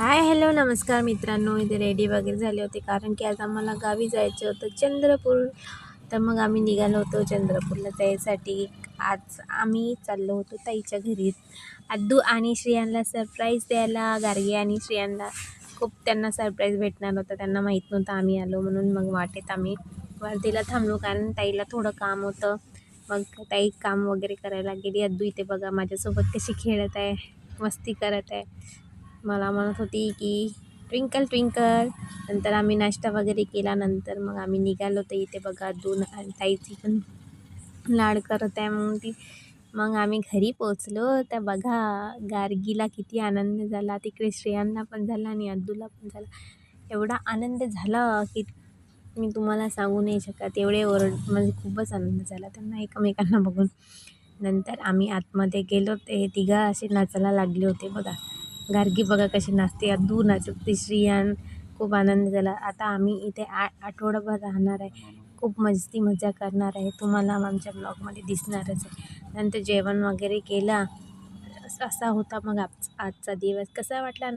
Hi hello नमस्कार मित्रांनो. इथे रेडी वगैरे झाले होते कारण की आज आम्हाला गावी जायचं होतं चंद्रपूर. तर मग आम्ही निघालो होतो चंद्रपूरला जायसाठी. आज आम्ही चाललो होतो ताईच्या घरी अद्दू आणि श्रेयांना सरप्राईज द्यायला. गार्गी आणि श्रेयांना खूप त्यांना सरप्राईज भेटणार होतं, त्यांना माहीत नव्हतं आम्ही आलो म्हणून. मग वाटेत आम्ही वर्धेला थांबलो कारण ताईला थोडं काम होतं. मग ताई काम वगैरे करायला गेली. अद्दू इथे बघा माझ्यासोबत कशी खेळत आहे, मस्ती करत आहे. मला म्हणत होती की ट्विंकल ट्विंकल. नंतर आम्ही नाश्ता वगैरे केला. नंतर मग आम्ही निघालो. तर इथे बघा दोन ताईची पण लाड करत आहे मग आम्ही घरी पोचलो. तर बघा गार्गीला किती आनंद झाला, तिकडे श्रेयांना पण झाला आणि अद्दूला पण झाला. एवढा आनंद झाला की मी तुम्हाला सांगू नाही शकत. एवढे म्हणजे खूपच आनंद झाला त्यांना एकमेकांना बघून. नंतर आम्ही आतमध्ये गेलो. ते तिघं असे नाचायला लागले होते बघा. गार्गी बघा कशी नाचते, अद्दू नाचते, श्रेयान. खूप आनंद झाला. आता आम्ही इथे आठवडाभर राहणार आहे. खूप मजा करणार आहे. तुम्हाला आमच्या ब्लॉगमध्ये दिसणारच आहे. नंतर जेवण वगैरे केला. असा होता मग आजचा दिवस. कसा वाटला